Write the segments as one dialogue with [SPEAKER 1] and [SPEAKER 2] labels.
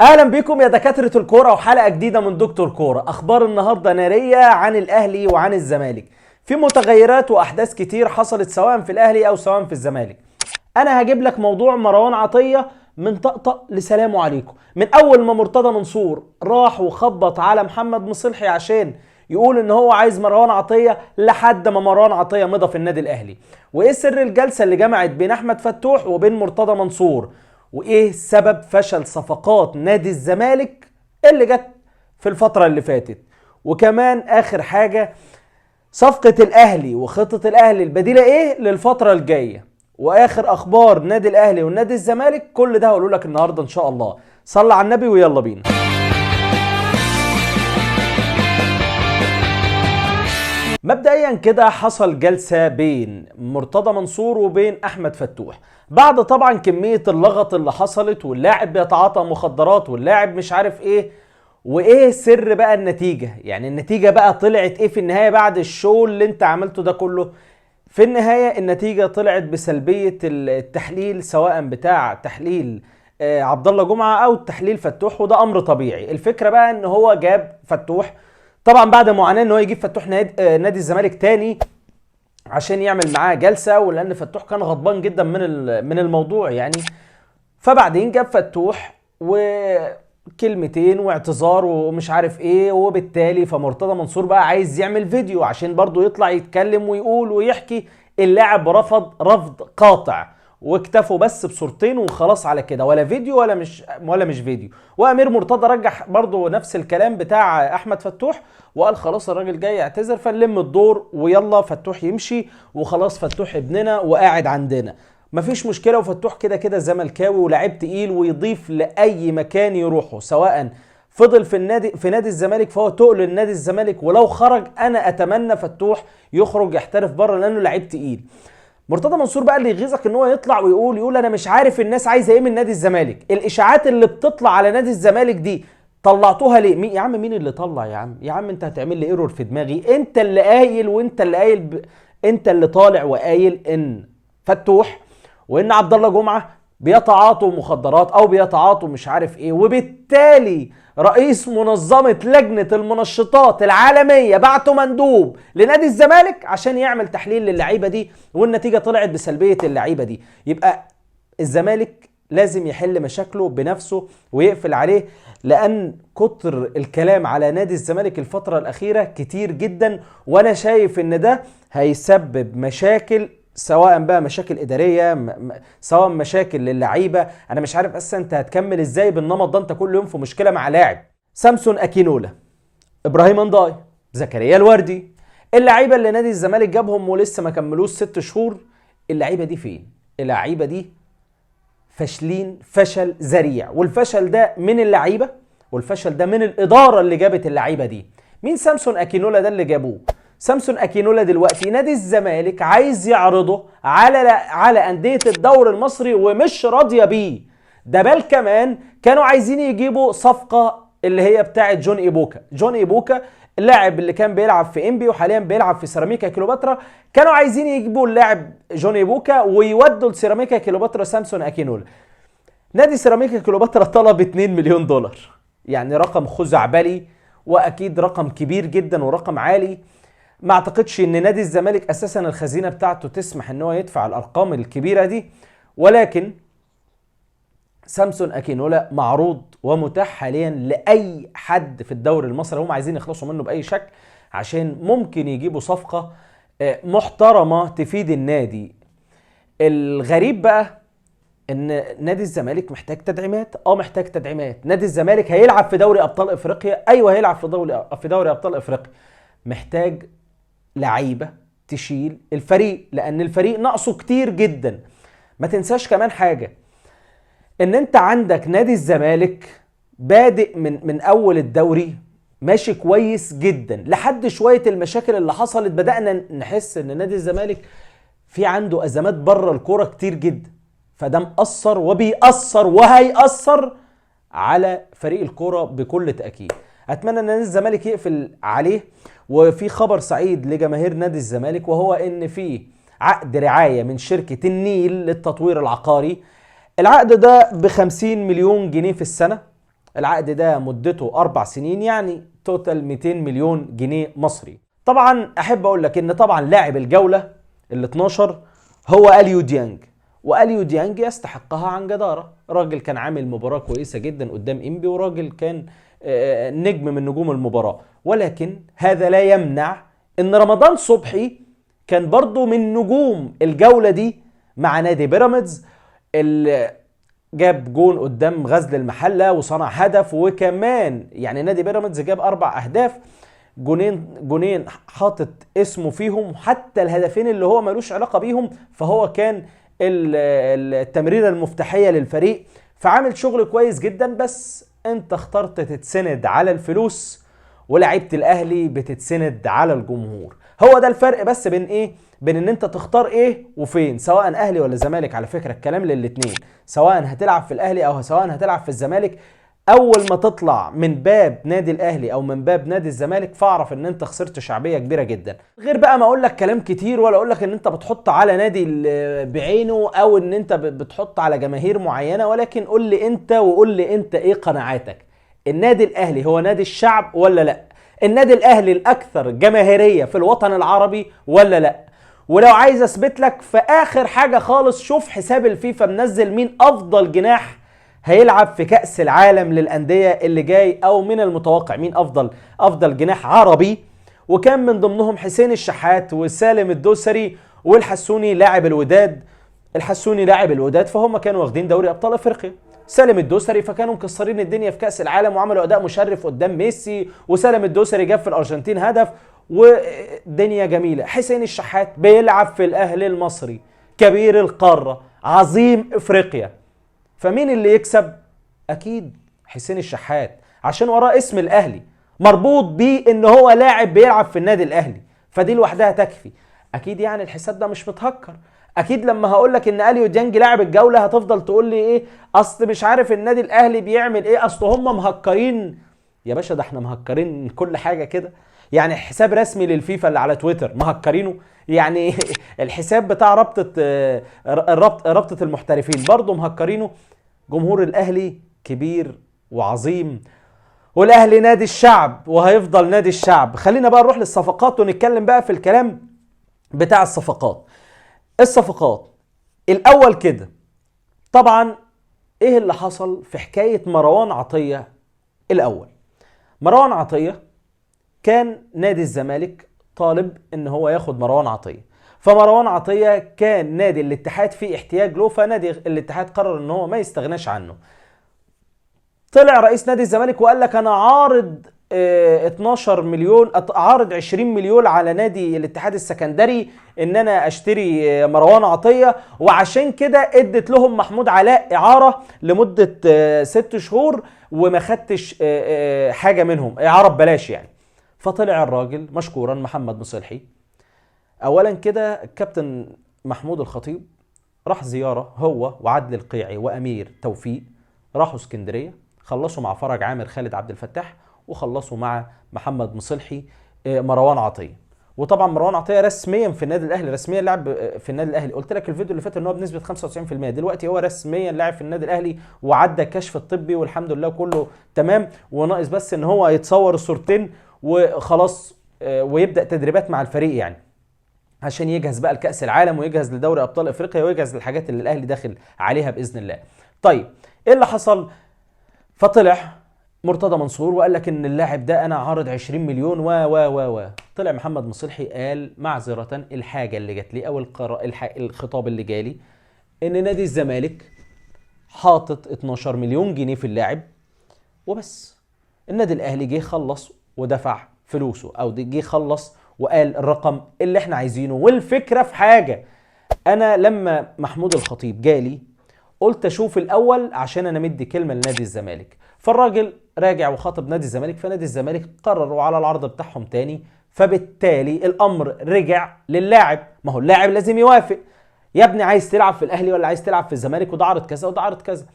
[SPEAKER 1] اهلا بكم يا دكاتره الكوره وحلقه جديده من دكتور كوره. اخبار النهارده ناريه عن الاهلي وعن الزمالك. في متغيرات واحداث كتير حصلت سواء في الاهلي او سواء في الزمالك. انا هجيب لك موضوع مروان عطيه من طقطق لسلام عليكم، من اول ما مرتضى منصور راح وخبط على محمد مصلحي عشان يقول ان هو عايز مروان عطيه لحد ما مروان عطيه مضى في النادي الاهلي. وايه سر الجلسه اللي جمعت بين احمد فتوح وبين مرتضى منصور؟ وايه سبب فشل صفقات نادي الزمالك اللي جت في الفترة اللي فاتت؟ وكمان اخر حاجة، صفقة الاهلي وخطة الاهلي البديلة ايه للفترة الجاية؟ واخر اخبار نادي الاهلي ونادي الزمالك، كل ده هقوله لك النهاردة ان شاء الله. صلى على النبي ويلا بينا. مبدئيا كده حصل جلسة بين مرتضى منصور وبين احمد فتوح بعد طبعا كمية اللغط اللي حصلت، واللاعب بيتعاطى مخدرات واللاعب مش عارف ايه. وايه سر بقى النتيجة؟ يعني النتيجة بقى طلعت ايه في النهاية بعد الشو اللي انت عملته ده كله؟ في النهاية النتيجة طلعت بسلبية التحليل، سواء بتاع تحليل عبد الله جمعة او تحليل فتوح، وده امر طبيعي. الفكرة بقى ان هو جاب فتوح طبعا بعد معاناة ان هو يجيب فتوح نادي الزمالك تاني عشان يعمل معاه جلسة، ولان فتوح كان غضبان جدا من الموضوع يعني. فبعدين جاب فتوح وكلمتين واعتذار ومش عارف ايه، وبالتالي فمرتضى منصور بقى عايز يعمل فيديو عشان برضو يطلع يتكلم ويقول ويحكي. اللاعب رفض قاطع واكتفوا بس بصورتين وخلاص على كده، ولا فيديو ولا مش فيديو. وامير مرتضى رجح برضو نفس الكلام بتاع احمد فتوح وقال خلاص الراجل جاي يعتذر فنلم الدور ويلا فتوح يمشي وخلاص، فتوح ابننا وقاعد عندنا مفيش مشكله. وفتوح كده كده زملكاوي ولاعب تقيل ويضيف لاي مكان يروحه، سواء فضل في نادي الزمالك فهو تقل لنادي الزمالك، ولو خرج انا اتمنى فتوح يخرج يحترف بره لانه لعيب تقيل. مرتضى منصور بقى اللي يغيظك ان هو يطلع ويقول انا مش عارف الناس عايزه ايه من نادي الزمالك. الاشاعات اللي بتطلع على نادي الزمالك دي طلعتوها ليه؟ يا عم مين اللي طلع؟ يا عم انت هتعمل لي ايرور في دماغي. انت اللي قايل انت اللي طالع وقايل ان فتوح وان عبد الله جمعه بيتعاطوا مخدرات او بيتعاطوا مش عارف ايه، وبالتالي رئيس منظمه لجنه المنشطات العالميه بعته مندوب لنادي الزمالك عشان يعمل تحليل للعيبه دي، والنتيجه طلعت بسلبيه اللعيبه دي. يبقى الزمالك لازم يحل مشاكله بنفسه ويقفل عليه، لان كتر الكلام على نادي الزمالك الفتره الاخيره كتير جدا، وانا شايف ان ده هيسبب مشاكل، سواء بقى مشاكل اداريه سواء مشاكل للعيبه. انا مش عارف اصلا انت هتكمل ازاي بالنمط ده، انت كل يوم في مشكله مع لاعب. سامسون اكينولا، ابراهيم انداي، زكريا الوردي، اللعيبه اللي نادي الزمالك جابهم ولسه ما كملوش 6 شهور، اللعيبه دي فين؟ اللعيبه دي فاشلين فشل ذريع، والفشل ده من اللعيبه والفشل ده من الاداره اللي جابت اللعيبه دي. مين سامسون اكينولا ده اللي جابوه؟ سامسون اكينولا دلوقتي نادي الزمالك عايز يعرضه على انديه الدوري المصري ومش راضيه بيه. ده بل كمان كانوا عايزين يجيبوا صفقه اللي هي بتاعه جون ايبوكا اللاعب اللي كان بيلعب في انبي وحاليا بيلعب في سيراميكا كليوباترا. كانوا عايزين يجيبوا اللاعب جون ايبوكا ويودوا لسيراميكا كليوباترا سامسون اكينولا. نادي سيراميكا كليوباترا طلب 2 مليون دولار، يعني رقم خزعبلي واكيد رقم كبير جدا ورقم عالي. ما اعتقدش ان نادي الزمالك اساسا الخزينه بتاعته تسمح ان هو يدفع الارقام الكبيره دي، ولكن سامسون اكينولا معروض ومتاح حاليا لاي حد في الدوري المصري. هم عايزين يخلصوا منه باي شكل عشان ممكن يجيبوا صفقه محترمه تفيد النادي. الغريب بقى ان نادي الزمالك محتاج تدعيمات. محتاج تدعيمات. نادي الزمالك هيلعب في دوري ابطال افريقيا، ايوه هيلعب في دوري ابطال افريقيا. محتاج لعيبه تشيل الفريق لان الفريق ناقصه كتير جدا. ما تنساش كمان حاجه، ان انت عندك نادي الزمالك بادئ من اول الدوري ماشي كويس جدا لحد شويه المشاكل اللي حصلت بدأنا نحس ان نادي الزمالك في عنده ازمات بره الكوره كتير جدا، فده مأثر وبيأثر وهيأثر على فريق الكوره بكل تأكيد. اتمنى ان نادي الزمالك يقفل عليه. وفي خبر سعيد لجماهير نادي الزمالك، وهو ان في عقد رعاية من شركة النيل للتطوير العقاري. العقد ده ب50 مليون جنيه في السنة، العقد ده مدته 4 سنين، يعني توتال 200 مليون جنيه مصري. طبعا احب اقول لك ان طبعا لاعب الجولة ال 12 هو اليو ديانج، واليو ديانج يستحقها عن جدارة. راجل كان عامل مباراة كويسة جدا قدام انبي، وراجل كان نجم من نجوم المباراة. ولكن هذا لا يمنع ان رمضان صبحي كان برضو من نجوم الجولة دي مع نادي بيراميدز، اللي جاب جون قدام غزل المحلة وصنع هدف، وكمان يعني نادي بيراميدز جاب 4 أهداف، جونين حاطط اسمه فيهم، حتى الهدفين اللي هو ملوش علاقة بيهم فهو كان التمريرة المفتاحية للفريق. فعامل شغل كويس جدا، بس انت اخترت تتسند على الفلوس، ولعيبة الاهلي بتتسند على الجمهور. هو ده الفرق بس بين ايه، بين ان انت تختار ايه وفين، سواء اهلي ولا زمالك. على فكرة الكلام للاتنين، سواء هتلعب في الاهلي او سواء هتلعب في الزمالك. اول ما تطلع من باب نادي الاهلي او من باب نادي الزمالك فاعرف ان انت خسرت شعبية كبيرة جدا. غير بقى ما اقول لك كلام كتير، ولا اقول لك ان انت بتحط على نادي بعينه او ان انت بتحط على جماهير معينة، ولكن قول لي انت، وقول لي انت ايه قناعاتك. النادي الاهلي هو نادي الشعب ولا لا؟ النادي الاهلي الاكثر جماهيرية في الوطن العربي ولا لا؟ ولو عايز اثبت لك، في اخر حاجة خالص شوف حساب الفيفا منزل مين افضل جناح هيلعب في كأس العالم للأندية اللي جاي، او من المتوقع مين افضل جناح عربي. وكان من ضمنهم حسين الشحات وسالم الدوسري والحسوني لاعب الوداد. الحسوني لاعب الوداد فهم كانوا واخدين دوري ابطال افريقيا، سالم الدوسري فكانوا مكسرين الدنيا في كأس العالم وعملوا اداء مشرف قدام ميسي، وسالم الدوسري جاب في الارجنتين هدف ودنيا جميلة. حسين الشحات بيلعب في الاهلي المصري، كبير القارة، عظيم افريقيا. فمين اللي يكسب؟ اكيد حسين الشحات، عشان وراه اسم الاهلي مربوط بيه ان هو لاعب بيلعب في النادي الاهلي، فدي لوحدها تكفي. اكيد يعني الحساب ده مش متهكر. اكيد لما هقول لك ان اليو ديانج لاعب الجوله هتفضل تقول لي ايه، اصل مش عارف النادي الاهلي بيعمل ايه، اصل هم مهكرين. يا باشا ده احنا مهكرين كل حاجه كده. يعني حساب رسمي للفيفا اللي على تويتر مهكرينه، يعني الحساب بتاع رابطه المحترفين برضه مهكرينه. جمهور الاهلي كبير وعظيم، والاهلي نادي الشعب وهيفضل نادي الشعب. خلينا بقى نروح للصفقات ونتكلم بقى في الكلام بتاع الصفقات الاول كده. طبعا ايه اللي حصل في حكاية مروان عطية؟ الاول مروان عطية كان نادي الزمالك طالب ان هو ياخد مروان عطية، فمروان عطية كان نادي الاتحاد فيه احتياج له، فنادي الاتحاد قرر ان هو ما يستغناش عنه. طلع رئيس نادي الزمالك وقال لك انا عارض 12 مليون، عارض 20 مليون على نادي الاتحاد السكندري ان انا اشتري مروان عطية، وعشان كده ادت لهم محمود علاء اعارة لمدة 6 شهور وما خدتش حاجة منهم، اعارة ببلاش يعني. فطلع الراجل مشكورا محمد مصلحي، اولا كده الكابتن محمود الخطيب راح زيارة هو وعدل القيعي وامير توفيق، راحوا اسكندرية، خلصوا مع فرج عامر خالد عبد الفتاح، وخلصوا مع محمد مصلحي مروان عطية. وطبعا مروان عطية رسميا في النادي الاهلي، رسميا لاعب في النادي الاهلي. قلت لك الفيديو اللي فات ان هو بنسبة 95%، دلوقتي هو رسميا لاعب في النادي الاهلي وعدى الكشف الطبي والحمد لله كله تمام، وناقص بس ان هو يتصور الصورتين وخلاص ويبدأ تدريبات مع الفريق يعني، عشان يجهز بقى لكأس العالم ويجهز لدوري ابطال افريقيا ويجهز للحاجات اللي الاهلي داخل عليها باذن الله. طيب ايه اللي حصل؟ فطلع مرتضى منصور وقال لك ان اللاعب ده انا عارض 20 مليون و طلع محمد مصلحي قال معذرة الحاجة اللي جات لي او الخطاب اللي جالي ان نادي الزمالك حاطط 12 مليون جنيه في اللاعب وبس. النادي الاهلي جه خلص ودفع فلوسه، او جه خلص وقال الرقم اللي احنا عايزينه. والفكرة في حاجة، انا لما محمود الخطيب جالي قلت اشوف الاول عشان انا مدي كلمة لنادي الزمالك، فالراجل راجع وخاطب نادي الزمالك، فنادي الزمالك قرروا على العرض بتاعهم تاني، فبالتالي الامر رجع للاعب. ما هو اللاعب لازم يوافق، يا ابني عايز تلعب في الاهلي ولا عايز تلعب في الزمالك، وده عرض كذا وده عرض كذا.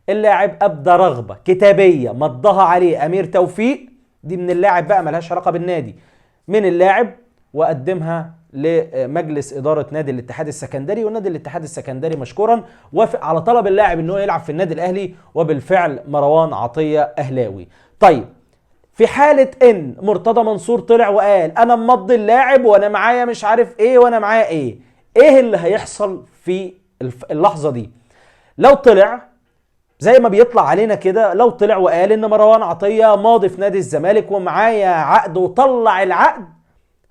[SPEAKER 1] اللاعب ابدى رغبة كتابية مضاها عليه امير توفيق، دي من اللاعب بقى ملهاش علاقة بالنادي، من اللاعب، وقدمها لمجلس اداره نادي الاتحاد السكندري، ونادي الاتحاد السكندري مشكورا وافق على طلب اللاعب ان هو يلعب في النادي الاهلي، وبالفعل مروان عطيه اهلاوي. طيب في حاله ان مرتضى منصور طلع وقال انا ممضي اللاعب وانا معايا مش عارف ايه وانا معايا ايه اللي هيحصل في اللحظه دي؟ لو طلع زي ما بيطلع علينا كده، لو طلع وقال ان مروان عطيه ماضي في نادي الزمالك ومعايا عقد وطلع العقد،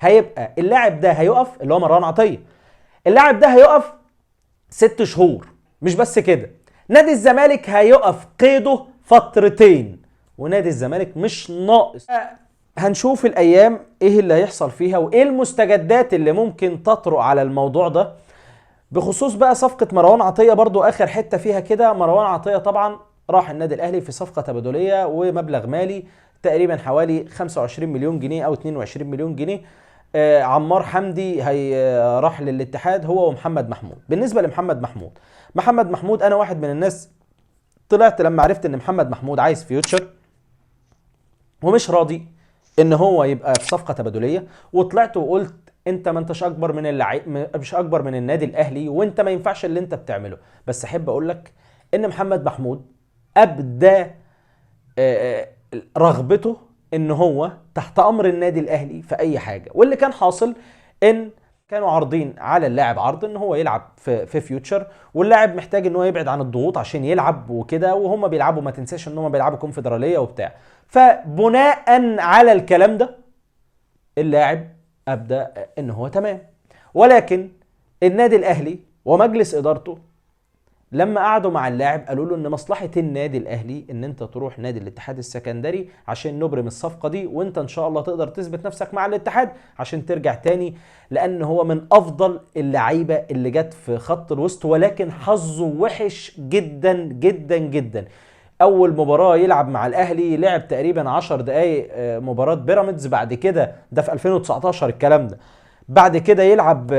[SPEAKER 1] هيبقى اللاعب ده هيقف، اللي هو مروان عطيه، اللاعب ده هيقف 6 شهور. مش بس كده، نادي الزمالك هيقف قيده فترتين، ونادي الزمالك مش ناقص. هنشوف الايام ايه اللي هيحصل فيها وايه المستجدات اللي ممكن تطرق على الموضوع ده. بخصوص بقى صفقة مروان عطية، برضو آخر حتة فيها كده، مروان عطية طبعا راح النادي الأهلي في صفقة تبادلية ومبلغ مالي تقريبا حوالي 25 مليون جنيه أو 22 مليون جنيه. عمار حمدي راح للاتحاد هو ومحمد محمود. بالنسبة لمحمد محمود، محمد محمود أنا واحد من الناس طلعت لما عرفت إن محمد محمود عايز فيوتشر ومش راضي إن هو يبقى في صفقة تبادلية، وطلعت وقلت انت ما انتش اكبر من اللعيب، مش اكبر من النادي الاهلي، وانت ما ينفعش اللي انت بتعمله. بس احب اقول لك ان محمد محمود ابدى رغبته ان هو تحت امر النادي الاهلي في اي حاجه. واللي كان حاصل ان كانوا عارضين على اللاعب عرض ان هو يلعب في فيوتشر، واللاعب محتاج ان هو يبعد عن الضغوط عشان يلعب وكده، وهم بيلعبوا، ما تنساش ان هم بيلعبوا كونفدراليه وبتاع. فبناء على الكلام ده اللاعب ابدا ان هو تمام. ولكن النادي الاهلي ومجلس ادارته لما قعدوا مع اللاعب قالوا له ان مصلحه النادي الاهلي ان انت تروح نادي الاتحاد السكندري عشان نبرم الصفقه دي، وانت ان شاء الله تقدر تثبت نفسك مع الاتحاد عشان ترجع تاني، لان هو من افضل اللعيبه اللي جت في خط الوسط. ولكن حظه وحش جدا جدا جدا. اول مباراه يلعب مع الاهلي لعب تقريبا 10 دقائق مباراه بيراميدز، بعد كده ده في 2019 الكلام ده، بعد كده يلعب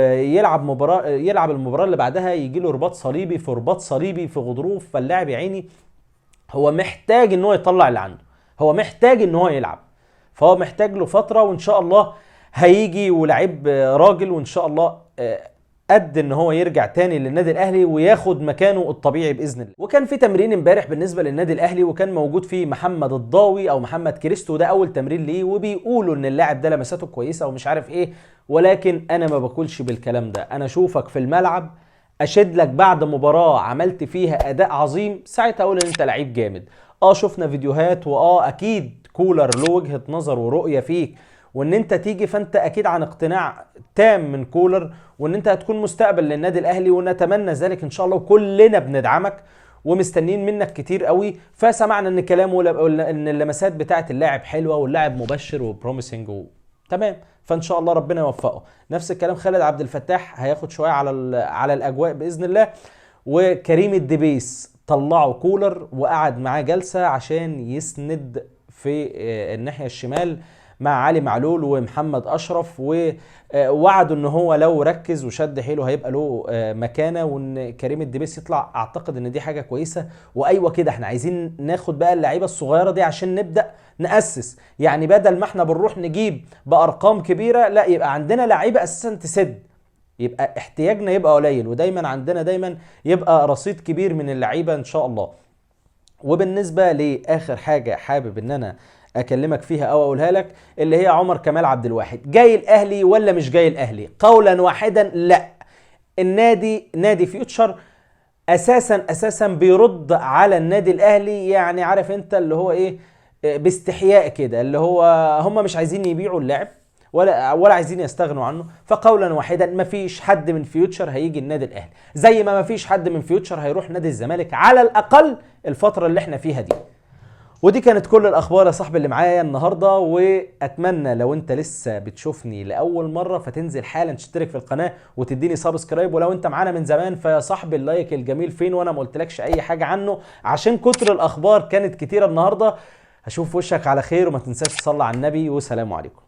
[SPEAKER 1] المباراه اللي بعدها يجي له رباط صليبي في رباط صليبي في غضروف. فاللاعب يا عيني هو محتاج ان هو يطلع اللي عنده، هو محتاج ان هو يلعب، فهو محتاج له فتره، وان شاء الله هيجي ولاعب راجل، وان شاء الله قد ان هو يرجع تاني للنادي الاهلي وياخد مكانه الطبيعي باذن الله. وكان في تمرين امبارح بالنسبه للنادي الاهلي، وكان موجود فيه محمد الضاوي او محمد كريستو، ده اول تمرين ليه، وبيقولوا ان اللاعب ده لمساته كويسه ومش عارف ايه. ولكن انا ما باكلش بالكلام ده، انا اشوفك في الملعب اشد لك بعد مباراه عملت فيها اداء عظيم، ساعتها اقول ان انت لعيب جامد. شفنا فيديوهات، اكيد كولر له وجهه نظر ورؤيه فيك، وان انت تيجي، فانت اكيد عن اقتناع تام من كولر، وان انت هتكون مستقبل للنادي الاهلي، ونتمنى ذلك ان شاء الله، وكلنا بندعمك ومستنيين منك كتير قوي. فسمعنا ان كلامه ان اللمسات بتاعه اللاعب حلوه واللاعب مبشر وبروميسنج تمام، فان شاء الله ربنا يوفقه. نفس الكلام خالد عبد الفتاح هياخد شويه على الاجواء باذن الله. وكريم الدبيس طلعوا كولر وقعد معاه جلسه عشان يسند في الناحيه الشمال مع علي معلول ومحمد اشرف، ووعدوا ان هو لو ركز وشد حيله هيبقى له مكانه، وان كريم الدبيس يطلع. اعتقد ان دي حاجه كويسه. وايوه كده احنا عايزين ناخد بقى اللعيبه الصغيره دي عشان نبدا ناسس، يعني بدل ما احنا بنروح نجيب بارقام كبيره، لا يبقى عندنا لعيبه اساسا تسد، يبقى احتياجنا يبقى قليل، ودايما عندنا دايما يبقى رصيد كبير من اللعيبه ان شاء الله. وبالنسبه لاخر حاجه حابب ان انا اكلمك فيها او اقولها لك، اللي هي عمر كمال عبد الواحد جاي الاهلي ولا مش جاي الاهلي؟ قولا واحدا لا. نادي فيوتشر اساسا بيرد على النادي الاهلي، يعني عارف انت اللي هو ايه، باستحياء كده، اللي هو هم مش عايزين يبيعوا اللاعب ولا عايزين يستغنوا عنه. فقولا واحدا مفيش حد من فيوتشر هيجي النادي الاهلي، زي ما مفيش حد من فيوتشر هيروح نادي الزمالك على الاقل الفتره اللي احنا فيها دي. ودي كانت كل الاخبار يا صاحبي اللي معايا النهارده، واتمنى لو انت لسه بتشوفني لاول مره فتنزل حالا تشترك في القناه وتديني سبسكرايب، ولو انت معانا من زمان فيا صاحبي اللايك الجميل فين وانا ما قلتلكش اي حاجه عنه، عشان كتر الاخبار كانت كتيره النهارده. هشوف وشك على خير، وما تنساش تصلي على النبي، وسلام عليكم.